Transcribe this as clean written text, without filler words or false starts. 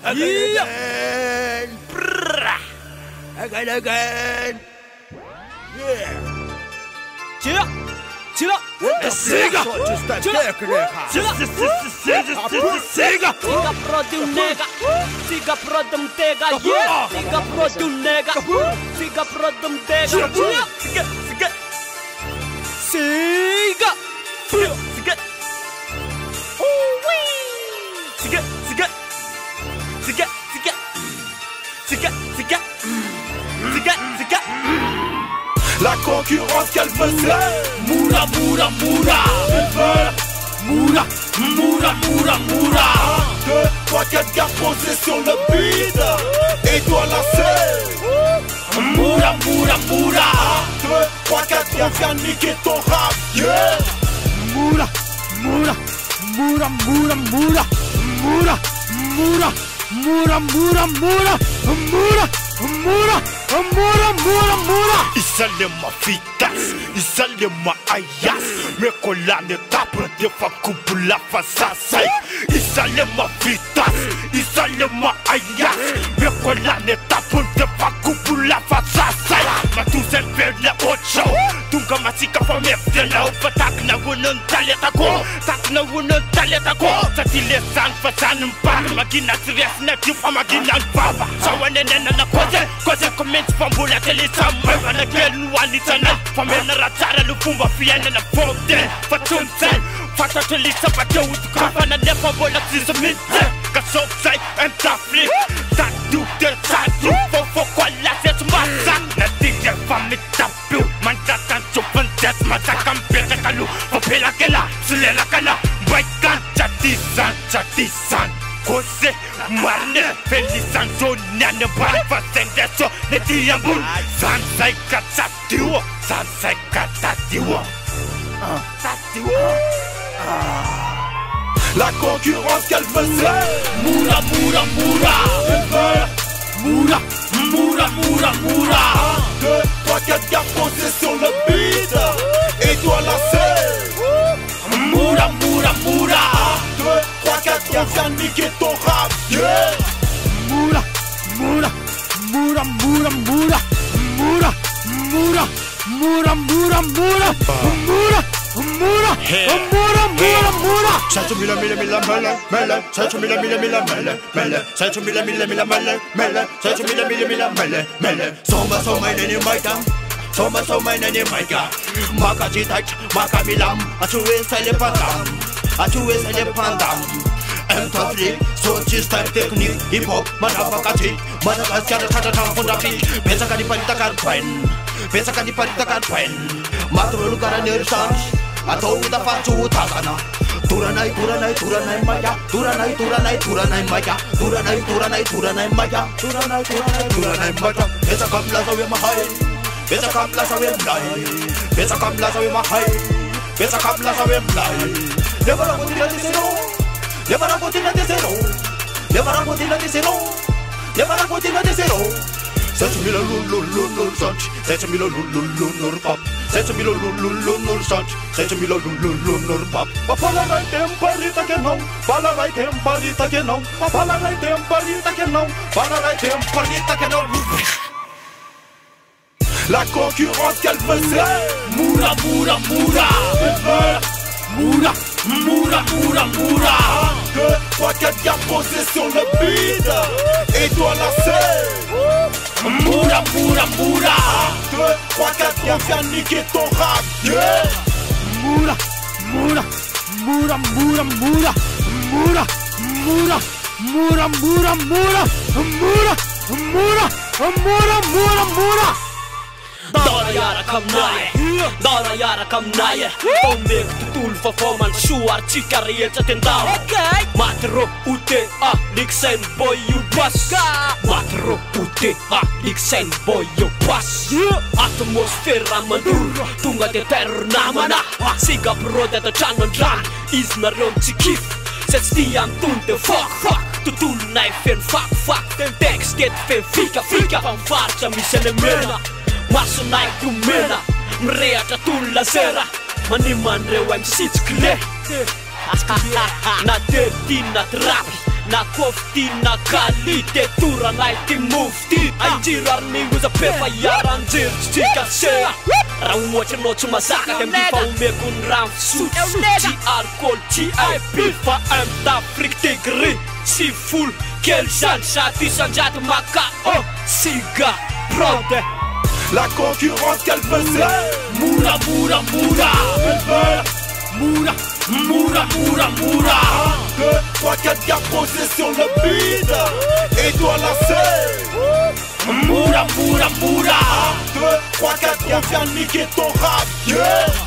Again. Yeah. Chila. Siga. Siga. Siga produm nega. Siga produm tega. Yeah. Siga produm nega. Siga produm tega. Siga. Siga. Siga. Siga. Siga. Siga. Siga. Siga. Siga. Siga. Siga. La concurrence qu'elle faisait. Moura, moura, moura. Moura, moura, moura, moura. 1, 2, 3, 4 gars posés sur le beat. Et toi la scène. Moura, moura, moura. 1, 2, 3, 4 viens faire niquer ton rap. Yeah. Moura, moura, moura, moura, moura. Moura, moura, moura, moura, moura. Moura, moura, moura, moura, moura. Isalema fitas, isalema ayas. Me colane tapre de fa cupula fa sasai. Isalema fitas, isalema ayas. Me colane tapre de fa cupula fa sasai. Ma tu se verde ocho. Tunga masika fa mefdela upatak na wunon taleta ko. Tak na wunon taleta ko. Tatile san fa san pa. Magina stress na tu fa magina baba. Sawane na koze commence from bula tele sama. Na gelu alitana. Famena ratara lufumba fiana na fonte. Fatunse. Fatateli sabato utkafa na nefa bola tizamite. Kasopsai and tafli. Tatu de tatu. Fofo kwa la set masa. Na tige fami tapu. Mantatan chupantes matakan peta kalu. Fopela kela. Silela kala. Baikan chatisan chatisan. Kose marne felisan sonane balfa sendeso ne tiambul sansai katatiwo sansai katatiwo La concurrence qu'elle faisait. Moura, moura, moura. Moura, moura, moura, moura. 1, 2, 3, 4 gars posés sur le beat. Et toi la scène. Moura, moura, moura. 1, 2, 3, 4 gars viens niquer ton rap. Yeah. Moura, moura, moura, moura, moura. Moura, moura, moura, moura, moura. Moura, moura, moura, moura, moura. Sacho mila mila mila mele mele. Sacho mila mila mila mele mele. Sacho mila mila mila mele mele. Sacho mila mila mila mele mele. Soma nene maika. Soma nene maika. Maka jitak maka milam. Atuwe sale pandam. Atuwe sale pandam. M3 Sochi style technique hip hop madafakati Madagascar kata tampunda fi Pesa kadi palita karpen Pesa kadi palita karpen Matro kara nersan Atau kita facu utagana Turanai turanai turanai maya Turanai turanai turanai maya Turanai turanai turanai maya Turanai turanai turanai maya Pesa kamla sawe mahai Pesa kamla sawe mlai Pesa kamla sawe mahai Pesa kamla sawe mlai Never go to the zero Never go to the zero. Never go to the zero. Never go to the zero. Set me lo lo such. Set me lo lo pop. Set me lo lo such. Set me lo lo pop. Pala right temparita que não. Pala right temparita que não. Pala right temparita que não. Pala right temparita que não. La concurrence qu'elle faisait. Moura, moura, moura. Moura, moura, moura, moura. 1, 2, 3, 4 gars posés sur le beat. Et toi la scène. Moura, moura, moura. 1, 2, 3, 4 viens faire niquer ton rap. Yeah. Moura, moura, moura, moura, moura. Moura, moura, moura, moura, moura. Moura, moura, moura, moura, moura. Dara yara kam naye Tomek tutul fa forman shuar chikar yelcha tendao Matro ute Nixen boy you bus Matro ute Nixen boy you bus Atmosfera mandur Tunga de terror namana Siga broda ta chanandran Isna rom chikif Sets diam tunte fuck Tutul knife and fuck Then text get fen fika Pan farcha misene mena Maso naik kumena Mreata tulla sera Maniman rewa msitskle Na dedina trapi na kofty na qualité toranay ty mofty anjiro arn'igny pe fa iaranjerotsika se raha ohatry anao tsy mazaka ty amin'ny faomeko ny rano fisotro tsy alcool tsy IP fa un d'Afrique degré si folo kely zany sady isanjato makao siga prod. La concurrence qu'elle faisait, Moura, moura, moura. elle veut. Moura, moura, moura, moura. 1, 2, 3, 4 gars posés sur le beat et toi la Moura, moura, moura. 1, 2, 3, 4 on vient niquer ton rap, yeah.